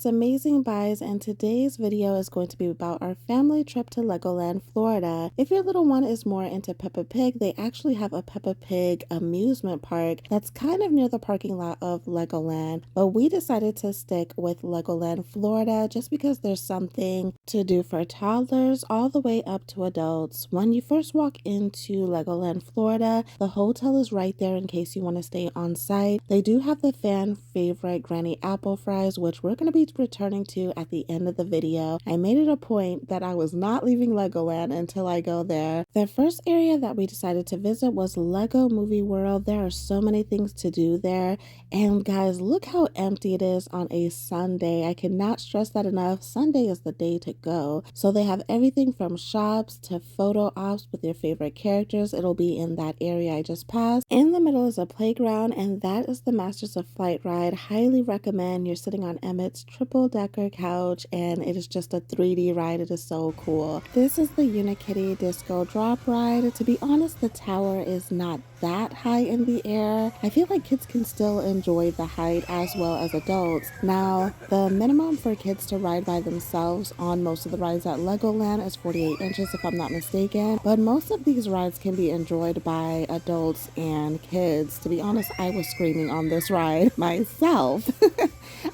it's Amazing Buys, and today's video is going to be about our family trip to Legoland, Florida. If your little one is more into Peppa Pig, they actually have a Peppa Pig amusement park that's kind of near the parking lot of Legoland, but we decided to stick with Legoland, Florida, just because there's something to do for toddlers all the way up to adults. When you first walk into Legoland, Florida, the hotel is right there in case you want to stay on site. They do have the fan favorite Granny Apple fries, which we're going to be returning to at the end of the video. I made it a point that I was not leaving Legoland until I go there. The first area that we decided to visit was Lego Movie World. There are so many things to do there, and guys, look how empty it is on a Sunday. I cannot stress that enough. Sunday is the day to go. So they have everything from shops to photo ops with your favorite characters. It'll be in that area I just passed. In the middle is a playground, and that is the Masters of Flight ride. Highly recommend. You're sitting on Emmett's triple-decker couch, and it is just a 3D ride. It is so cool. This is the Unikitty Disco Drop ride. To be honest, the tower is not that high in the air. I feel like kids can still enjoy the height as well as adults. Now, the minimum for kids to ride by themselves on most of the rides at Legoland is 48 inches if I'm not mistaken, but most of these rides can be enjoyed by adults and kids. To be honest, I was screaming on this ride myself.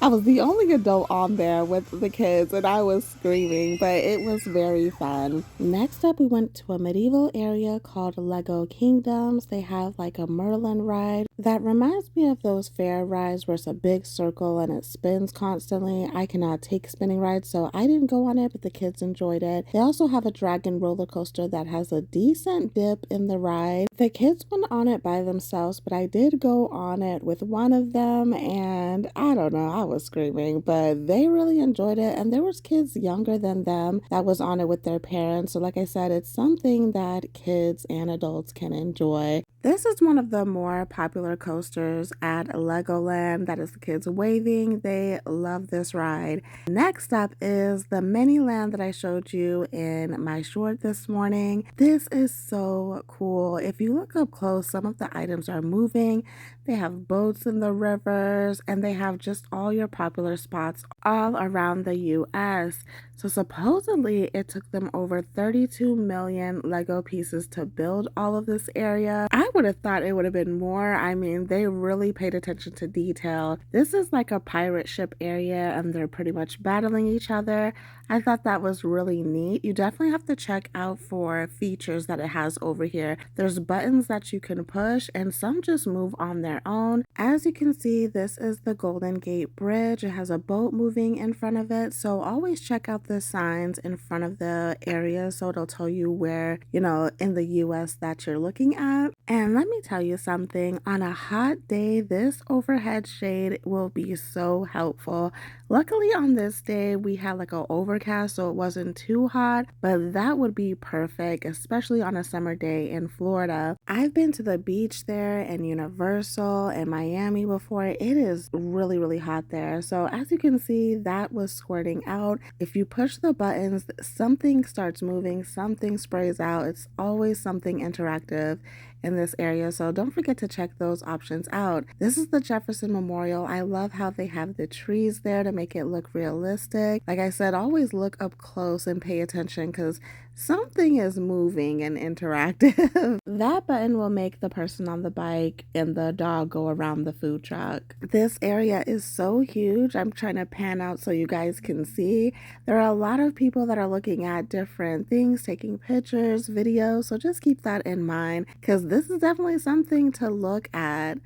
I was the only adult on there with the kids, and I was screaming, but it was very fun. Next up, we went to a medieval area called Lego Kingdoms. They have like a Merlin ride that reminds me of those fair rides where it's a big circle and it spins constantly. I cannot take spinning rides, so I didn't go on it, but the kids enjoyed it. They also have a dragon roller coaster that has a decent dip in the ride. The kids went on it by themselves, but I did go on it with one of them, and I don't know, I was screaming, but they really enjoyed it, and there was kids younger than them that was on it with their parents. So like I said, it's something that kids and adults can enjoy. This is one of the more popular coasters at Legoland. That is the kids waving. They love this ride. Next up is the Miniland that I showed you in my short this morning. This is so cool. If you look up close, some of the items are moving. They have boats in the rivers, and they have just all your popular spots all around the US. So supposedly it took them over 32 million Lego pieces to build all of this area. I would have thought it would have been more. I mean, they really paid attention to detail. This is like a pirate ship area, and they're pretty much battling each other. I thought that was really neat. You definitely have to check out for features that it has over here. There's buttons that you can push, and some just move on their own. As you can see, this is the Golden Gate Bridge. It has a boat moving in front of it, so always check out the signs in front of the area so it'll tell you where, in the US that you're looking at. And let me tell you something, on a hot day, this overhead shade will be so helpful. Luckily on this day, we had like an overcast, so it wasn't too hot, but that would be perfect, especially on a summer day in Florida. I've been to the beach there and Universal and Miami before. It is really, really hot there. So as you can see, that was squirting out. If you push the buttons, something starts moving, something sprays out. It's always something interactive in this area, so don't forget to check those options out. This is the Jefferson Memorial. I love how they have the trees there to make it look realistic. Like I said, always look up close and pay attention because something is moving and interactive. That button will make the person on the bike and the dog go around the food truck. This area is so huge. I'm trying to pan out so you guys can see. There are a lot of people that are looking at different things, taking pictures, videos, so just keep that in mind because this is definitely something to look at.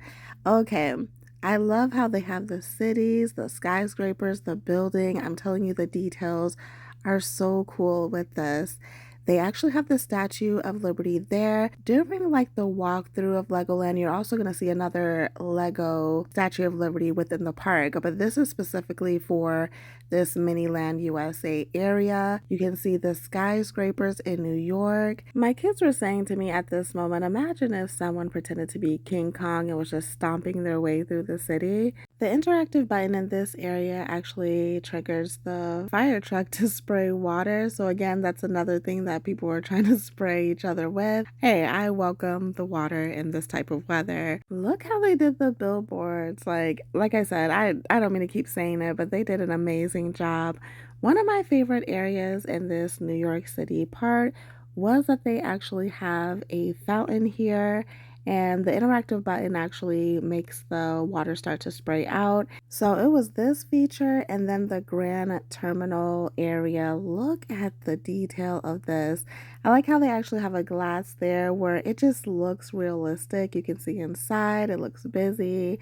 Okay. I love how they have the cities, the skyscrapers, the building. I'm telling you, the details are so cool with this. They actually have the Statue of Liberty there. During like the walkthrough of Legoland, you're also going to see another Lego Statue of Liberty within the park, but this is specifically for this Miniland USA area. You can see the skyscrapers in New York. My kids were saying to me at this moment, imagine if someone pretended to be King Kong and was just stomping their way through the city. The interactive button in this area actually triggers the fire truck to spray water. So again, that's another thing that people were trying to spray each other with. Hey, I welcome the water in this type of weather. Look how they did the billboards. Like I said, I don't mean to keep saying it, but they did an amazing job. One of my favorite areas in this New York City part was that they actually have a fountain here, and the interactive button actually makes the water start to spray out. So it was this feature and then the Grand Terminal area. Look at the detail of this. I like how they actually have a glass there where it just looks realistic. You can see inside, it looks busy.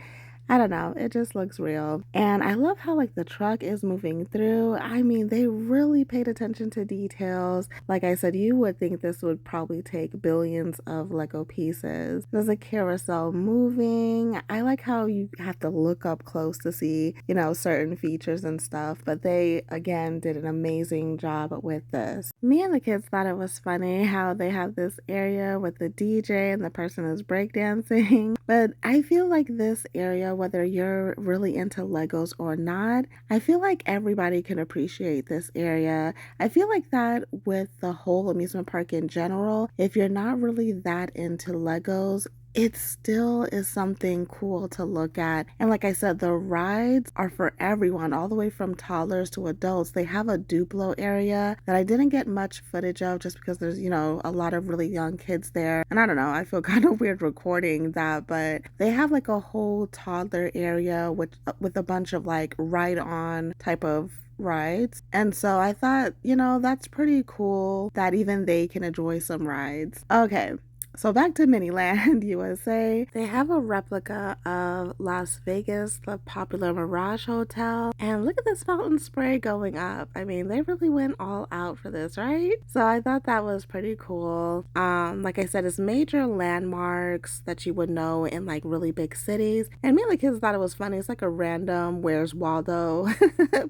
I don't know, it just looks real. And I love how like the truck is moving through. I mean, they really paid attention to details. Like I said, you would think this would probably take billions of Lego pieces. There's a carousel moving. I like how you have to look up close to see, certain features and stuff, but they again did an amazing job with this. Me and the kids thought it was funny how they have this area with the DJ and the person is breakdancing. But I feel like this area, whether you're really into Legos or not, I feel like everybody can appreciate this area. I feel like that with the whole amusement park in general, if you're not really that into Legos, it still is something cool to look at. And like I said, the rides are for everyone, all the way from toddlers to adults. They have a Duplo area that I didn't get much footage of just because there's, a lot of really young kids there. And I don't know, I feel kind of weird recording that, but they have like a whole toddler area with a bunch of like ride-on type of rides. And so I thought, that's pretty cool that even they can enjoy some rides. Okay. So back to Miniland USA. They have a replica of Las Vegas, the popular Mirage Hotel. And look at this fountain spray going up. I mean, they really went all out for this, right? So I thought that was pretty cool. Like I said, it's major landmarks that you would know in like really big cities. And me and the kids thought it was funny. It's like a random Where's Waldo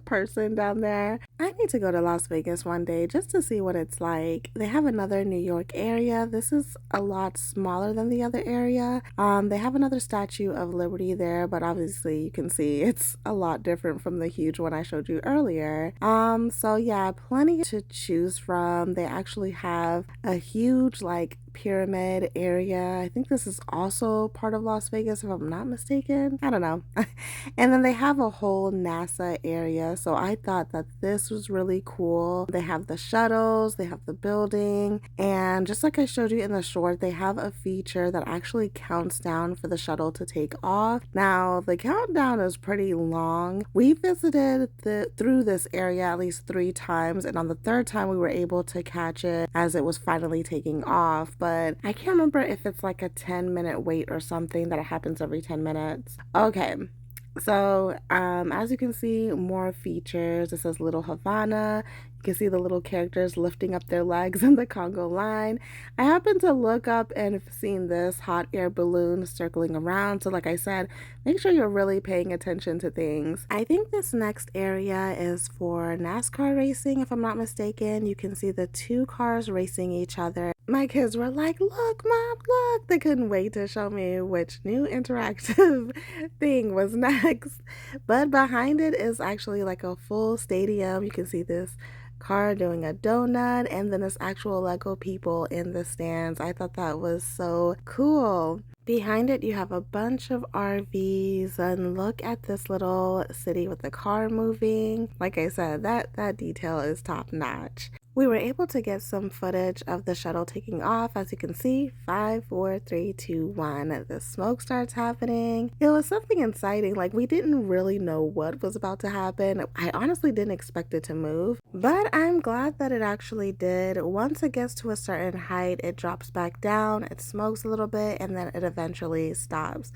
person down there. I need to go to Las Vegas one day just to see what it's like. They have another New York area. This is a lot smaller than the other area. They have another Statue of Liberty there, but obviously you can see it's a lot different from the huge one I showed you earlier. So yeah, plenty to choose from. They actually have a huge like pyramid area. I think this is also part of Las Vegas if I'm not mistaken. I don't know. And then they have a whole NASA area. So I thought that this was really cool. They have the shuttles, they have the building, and just like I showed you in the short, they have a feature that actually counts down for the shuttle to take off. Now, the countdown is pretty long. We visited through this area at least 3 times, and on the 3rd time we were able to catch it as it was finally taking off. But I can't remember if it's like a 10-minute wait or something that it happens every 10 minutes. Okay. So, as you can see, more features. It says Little Havana. You can see the little characters lifting up their legs in the Congo line. I happened to look up and seen this hot air balloon circling around. So like I said, make sure you're really paying attention to things. I think this next area is for NASCAR racing, if I'm not mistaken. You can see the 2 cars racing each other. My kids were like, look, Mom, look. They couldn't wait to show me which new interactive thing was next. But behind it is actually like a full stadium. You can see this car doing a donut, and then there's actual Lego people in the stands. I thought that was so cool. Behind it, you have a bunch of RVs, and look at this little city with the car moving. Like I said, that detail is top notch. We were able to get some footage of the shuttle taking off. As you can see, 5, 4, 3, 2, 1. The smoke starts happening. It was something exciting. Like, we didn't really know what was about to happen. I honestly didn't expect it to move, but I'm glad that it actually did. Once it gets to a certain height, it drops back down, it smokes a little bit, and then it eventually stops.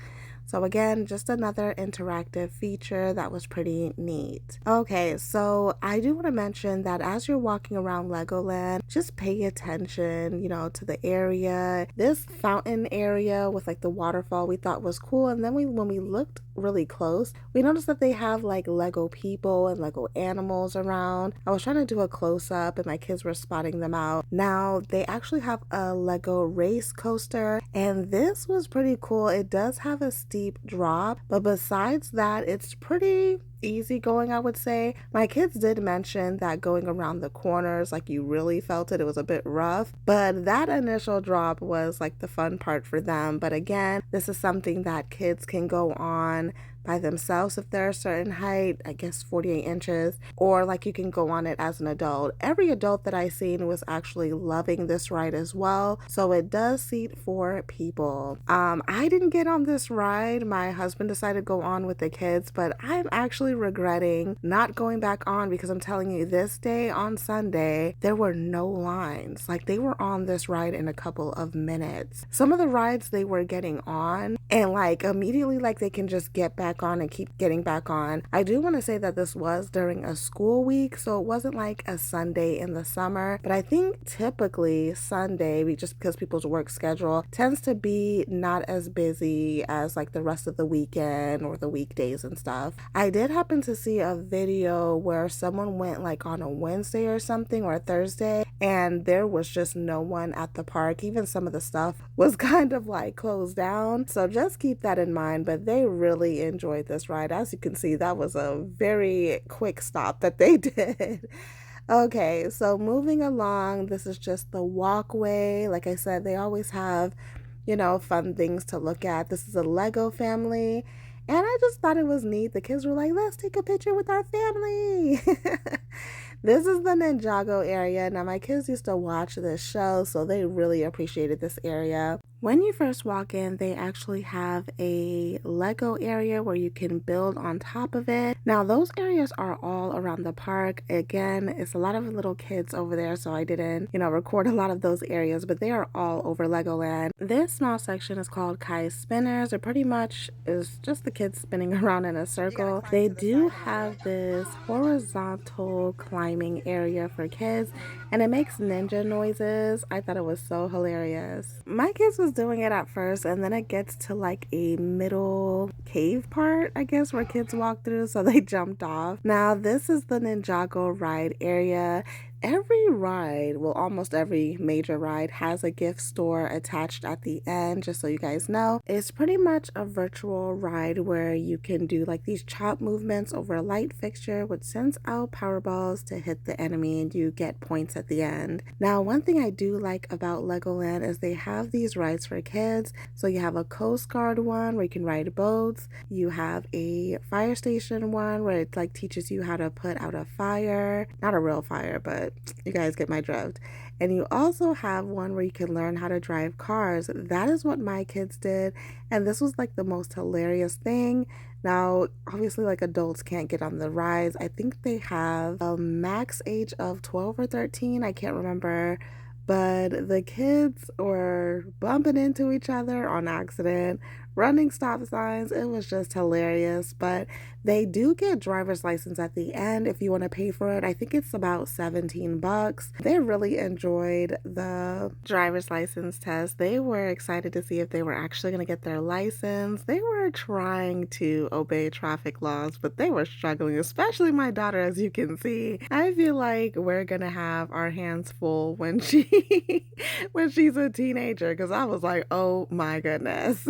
So again, just another interactive feature that was pretty neat. Okay, so I do want to mention that as you're walking around Legoland, just pay attention, to the area. This fountain area with like the waterfall we thought was cool. And then when we looked really close, we noticed that they have like Lego people and Lego animals around. I was trying to do a close-up and my kids were spotting them out. Now, they actually have a Lego race coaster, and this was pretty cool. It does have a steep steep drop, but besides that, it's pretty easy going, I would say. My kids did mention that going around the corners, like you really felt it. It was a bit rough, but that initial drop was like the fun part for them. But again, this is something that kids can go on by themselves if they're a certain height, I guess 48 inches, or like you can go on it as an adult. Every adult that I seen was actually loving this ride as well, so it does seat 4 people. I didn't get on this ride. My husband decided to go on with the kids, but I'm actually regretting not going back on because I'm telling you, this day on Sunday, there were no lines. Like they were on this ride in a couple of minutes. Some of the rides they were getting on and like immediately like they can just get back on and keep getting back on. I do want to say that this was during a school week, so it wasn't like a Sunday in the summer, but I think typically Sunday, just because people's work schedule tends to be not as busy as like the rest of the weekend or the weekdays and stuff. I did happen to see a video where someone went like on a Wednesday or something or a Thursday, and there was just no one at the park. Even some of the stuff was kind of like closed down, so just keep that in mind. But they really enjoyed this ride. As you can see, that was a very quick stop that they did. Okay, so moving along, this is just the walkway. Like I said, they always have, fun things to look at. This is a Lego family, and I just thought it was neat. The kids were like, let's take a picture with our family. This is the Ninjago area. Now, my kids used to watch this show, so they really appreciated this area. When you first walk in, they actually have a Lego area where you can build on top of it. Now, those areas are all around the park. Again, it's a lot of little kids over there, so I didn't, record a lot of those areas, but they are all over Legoland. This small section is called Kai Spinners. It pretty much is just the kids spinning around in a circle. They do have this horizontal climbing area for kids, and it makes ninja noises. I thought it was so hilarious. My kids was doing it at first, and then it gets to like a middle cave part, I guess, where kids walk through, so they jumped off. Now, this is the Ninjago ride area. Every ride, well, almost every major ride has a gift store attached at the end, just so you guys know. It's pretty much a virtual ride where you can do like these chop movements over a light fixture, which sends out power balls to hit the enemy, and you get points at the end. Now, one thing I do like about Legoland is they have these rides for kids. So you have a Coast Guard one where you can ride boats. You have a fire station one where it like teaches you how to put out a fire. Not a real fire, but you guys get my drift. And you also have one where you can learn how to drive cars. That is what my kids did, and this was like the most hilarious thing. Now, obviously, like adults can't get on the rides. I think they have a max age of 12 or 13. I can't remember. But the kids were bumping into each other on accident, running stop signs. It was just hilarious. But they do get driver's license at the end if you want to pay for it. I think it's about 17 bucks. They really enjoyed the driver's license test. They were excited to see if they were actually going to get their license. They were trying to obey traffic laws, but they were struggling, especially my daughter, as you can see. I feel like we're going to have our hands full when when she's a teenager, because I was like, oh my goodness.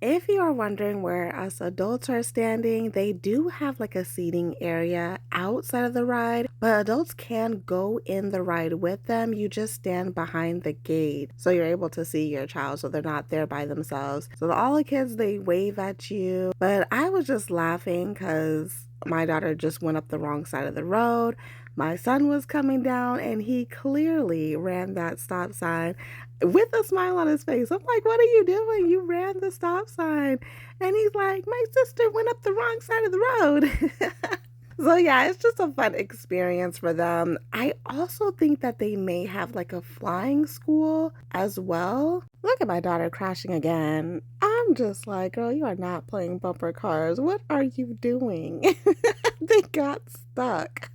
If you are wondering where us adults are standing, they do have like a seating area outside of the ride, but adults can go in the ride with them. You just stand behind the gate, so you're able to see your child, so they're not there by themselves. So all the kids, they wave at you, but I was just laughing because my daughter just went up the wrong side of the road. My son was coming down, and he clearly ran that stop sign with a smile on his face. I'm like, what are you doing? You ran the stop sign. And he's like, my sister went up the wrong side of the road. So yeah, it's just a fun experience for them. I also think that they may have like a flying school as well. Look at my daughter crashing again. I'm just like, girl, you are not playing bumper cars. What are you doing? They got stuck.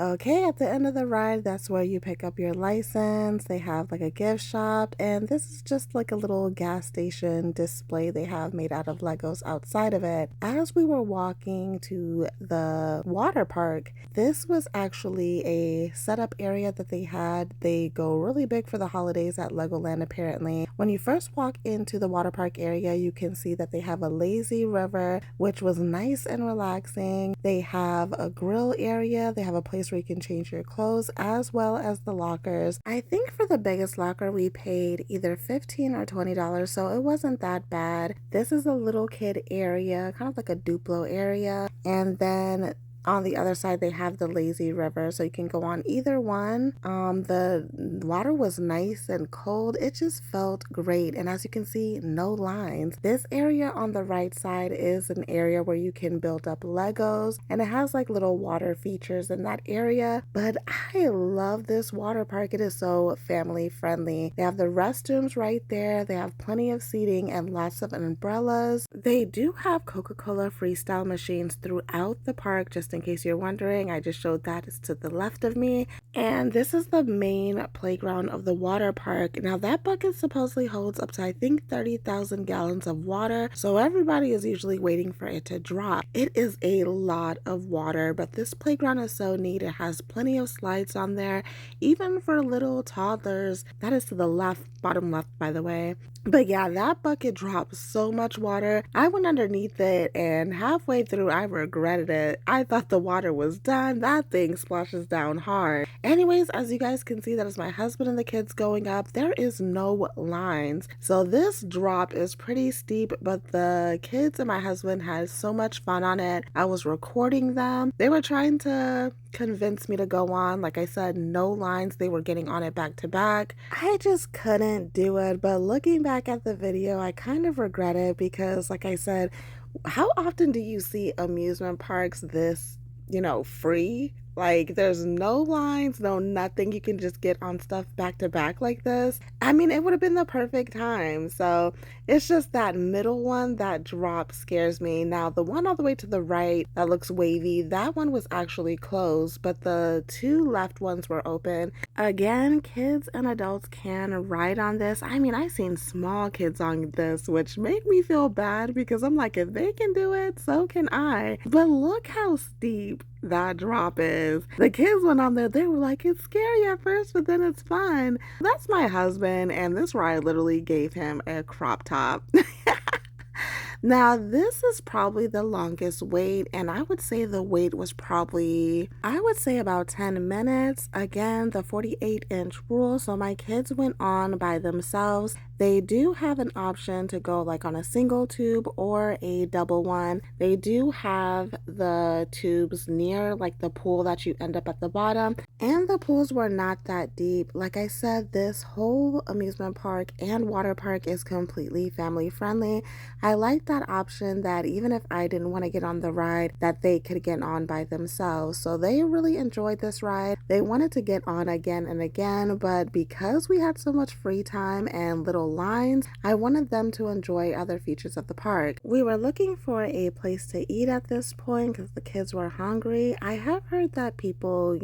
Okay, at the end of the ride, that's where you pick up your license. They have like a gift shop, and this is just like a little gas station display they have made out of Legos outside of it. As we were walking to the water park, this was actually a setup area that they had. They go really big for the holidays at Legoland, apparently. When you first walk into the water park area, you can see that they have a lazy river, which was nice and relaxing. They have a grill area. They have a place where you can change your clothes, as well as the lockers. I think for the biggest locker we paid either $15 or $20, so it wasn't that bad. This is a little kid area, kind of like a Duplo area, and then on the other side they have the lazy river, so you can go on either one. The water was nice and cold. It just felt great, and as you can see, no lines. This area on the right side is an area where you can build up Legos, and it has like little water features in that area. But I love this water park. It is so family friendly. They have the restrooms right there. They have plenty of seating and lots of umbrellas. They do have Coca-Cola freestyle machines throughout the park, just in case you're wondering. I just showed that. It's to the left of me. And this is the main playground of the water park. Now that bucket supposedly holds up to, I think, 30,000 gallons of water, so everybody is usually waiting for it to drop. It is a lot of water, but this playground is so neat. It has plenty of slides on there, even for little toddlers. That is to the left, bottom left, by the way. But yeah, that bucket dropped so much water. I went underneath it, and halfway through I regretted it. I thought the water was done. That thing splashes down hard. Anyways, as you guys can see, that is my husband and the kids going up. There is no lines, so this drop is pretty steep, but the kids and my husband had so much fun on it. I was recording them. They were trying to convince me to go on. Like I said, no lines. They were getting on it back to back. I just couldn't do it. But looking back at the video, I kind of regret it because, like I said, how often do you see amusement parks this, free? Like, there's no lines, no nothing. You can just get on stuff back to back like this. I mean, it would have been the perfect time. So it's just that middle one, that drop scares me. Now, the one all the way to the right that looks wavy, that one was actually closed, but the two left ones were open. Again, kids and adults can ride on this. I mean, I've seen small kids on this, which make me feel bad because I'm like, if they can do it, so can I. But look how steep that drop is. The kids went on there, they were like, it's scary at first, but then it's fun. That's my husband, and this ride literally gave him a crop top. Now, this is probably the longest wait, and I would say the wait was probably, I would say about 10 minutes. Again, the 48-inch rule, so my kids went on by themselves. They do have an option to go like on a single tube or a double one. They do have the tubes near like the pool that you end up at the bottom, and the pools were not that deep. Like I said, this whole amusement park and water park is completely family friendly. I like that option that even if I didn't want to get on the ride, that they could get on by themselves. So they really enjoyed this ride. They wanted to get on again and again, but because we had so much free time and little lines, I wanted them to enjoy other features of the park. We were looking for a place to eat at this point because the kids were hungry. I have heard that people,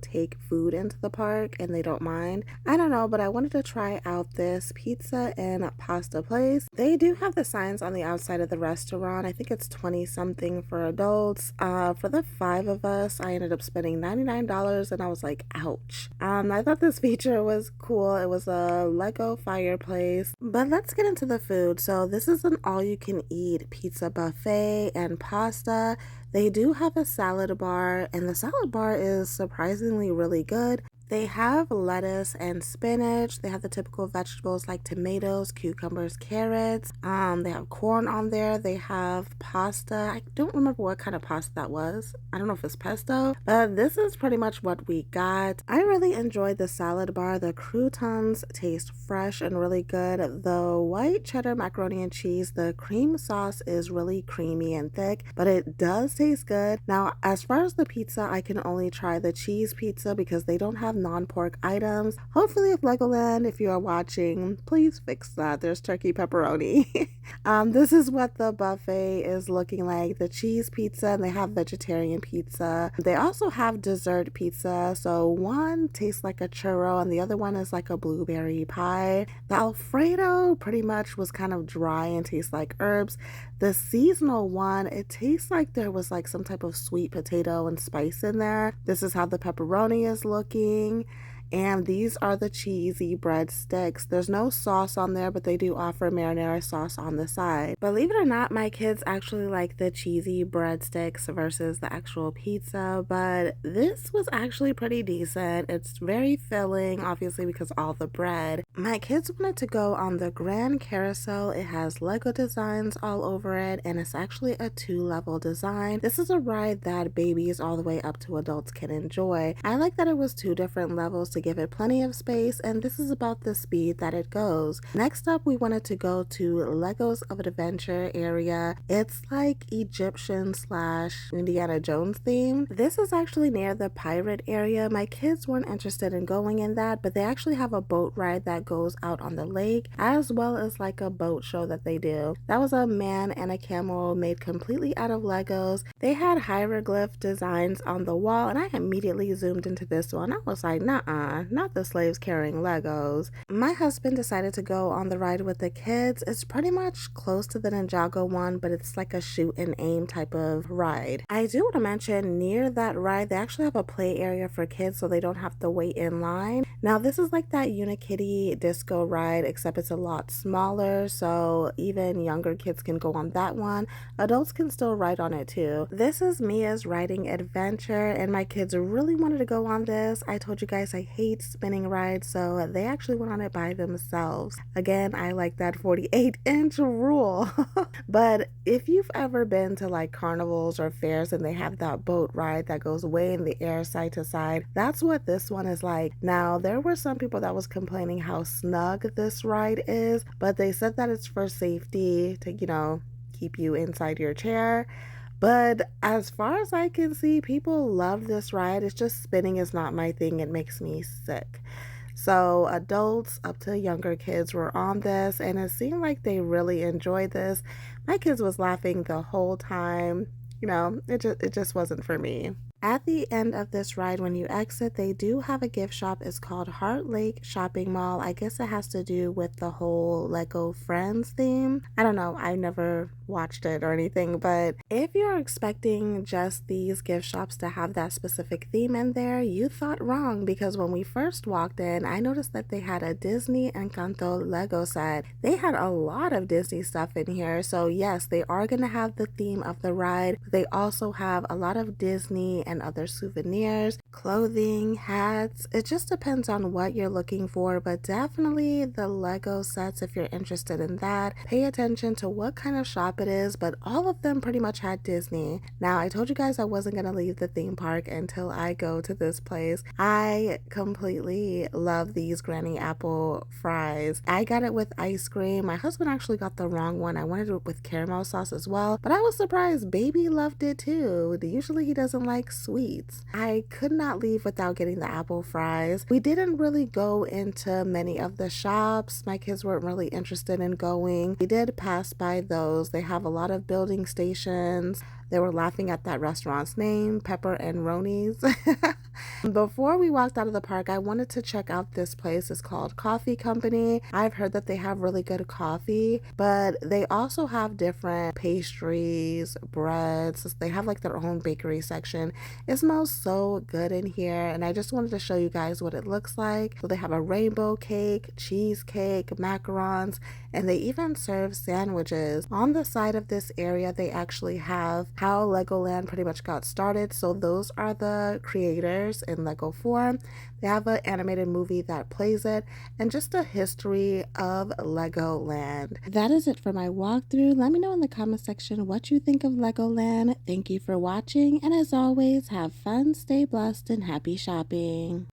take food into the park and they don't mind. I don't know, but I wanted to try out this pizza and pasta place. They do have the signs on the outside of the restaurant. I think it's 20 something for adults. For the 5 of us, I ended up spending $99, and I was like, ouch. I thought this feature was cool. It was a Lego fireplace. But let's get into the food. So this is an all-you-can-eat pizza buffet and pasta. They do have a salad bar, and the salad bar is surprisingly really good. They have lettuce and spinach. They have the typical vegetables like tomatoes, cucumbers, carrots. They have corn on there. They have pasta. I don't remember what kind of pasta that was. I don't know if it's pesto, but this is pretty much what we got. I really enjoyed the salad bar. The croutons taste fresh and really good. The white cheddar macaroni and cheese, the cream sauce is really creamy and thick, but it does taste good. Now, as far as the pizza, I can only try the cheese pizza because they don't have non-pork items. Hopefully, if Legoland, if you are watching, please fix that. There's turkey pepperoni. This is what the buffet is looking like. The cheese pizza, and they have vegetarian pizza. They also have dessert pizza. So one tastes like a churro and the other one is like a blueberry pie. The Alfredo pretty much was kind of dry and tastes like herbs. The seasonal one, it tastes like there was like some type of sweet potato and spice in there. This is how the pepperoni is looking. And these are the cheesy breadsticks. There's no sauce on there, but they do offer marinara sauce on the side. Believe it or not, my kids actually like the cheesy breadsticks versus the actual pizza, but this was actually pretty decent. It's very filling, obviously, because all the bread. My kids wanted to go on the Grand Carousel. It has Lego designs all over it, and it's actually a 2-level design. This is a ride that babies all the way up to adults can enjoy. I like that it was 2 different levels to give it plenty of space, and this is about the speed that it goes. Next up, we wanted to go to Legos of Adventure area. It's like Egyptian / Indiana Jones theme. This is actually near the pirate area. My kids weren't interested in going in that, but they actually have a boat ride that goes out on the lake, as well as like a boat show that they do. That was a man and a camel made completely out of Legos. They had hieroglyph designs on the wall, and I immediately zoomed into this one. I was like, nah, not the slaves carrying Legos. My husband decided to go on the ride with the kids. It's pretty much close to the Ninjago one, but it's like a shoot and aim type of ride. I do want to mention near that ride, they actually have a play area for kids so they don't have to wait in line. Now, this is like that Unikitty disco ride, except it's a lot smaller, so even younger kids can go on that one. Adults can still ride on it too. This is Mia's riding adventure, and my kids really wanted to go on this. I told you guys I hate spinning rides, so they actually went on it by themselves. Again, I like that 48-inch rule. But if you've ever been to like carnivals or fairs and they have that boat ride that goes way in the air side to side, that's what this one is like. Now, there were some people that was complaining how snug this ride is, but they said that it's for safety to, keep you inside your chair. But as far as I can see, people love this ride. It's just spinning is not my thing. It makes me sick. So adults up to younger kids were on this, and it seemed like they really enjoyed this. My kids was laughing the whole time. It just wasn't for me. At the end of this ride, when you exit, they do have a gift shop. It's called Heart Lake Shopping Mall. I guess it has to do with the whole Lego Friends theme. I don't know. I never watched it or anything, but if you're expecting just these gift shops to have that specific theme in there, you thought wrong, because when we first walked in, I noticed that they had a Disney Encanto Lego set. They had a lot of Disney stuff in here, so yes, they are going to have the theme of the ride. They also have a lot of Disney and other souvenirs, clothing, hats. It just depends on what you're looking for, but definitely the Lego sets if you're interested in that. Pay attention to what kind of shop it is, but all of them pretty much had Disney. Now, I told you guys I wasn't going to leave the theme park until I go to this place. I completely love these Granny Apple fries. I got it with ice cream. My husband actually got the wrong one. I wanted it with caramel sauce as well, but I was surprised. Baby loved it too. Usually he doesn't like sweets. I could not leave without getting the apple fries. We didn't really go into many of the shops. My kids weren't really interested in going. We did pass by those. They have a lot of building stations. They were laughing at that restaurant's name, Pepper and Roni's. Before we walked out of the park, I wanted to check out this place. It's called Coffee Company. I've heard that they have really good coffee, but they also have different pastries, breads. They have like their own bakery section. It smells so good in here, and I just wanted to show you guys what it looks like. So they have a rainbow cake, cheesecake, macarons, and they even serve sandwiches. On the side of this area, they actually have how Legoland pretty much got started. So those are the creators in Lego form. They have an animated movie that plays it, and just a history of Legoland. That is it for my walkthrough. Let me know in the comment section what you think of Legoland. Thank you for watching, and as always, have fun, stay blessed, and happy shopping.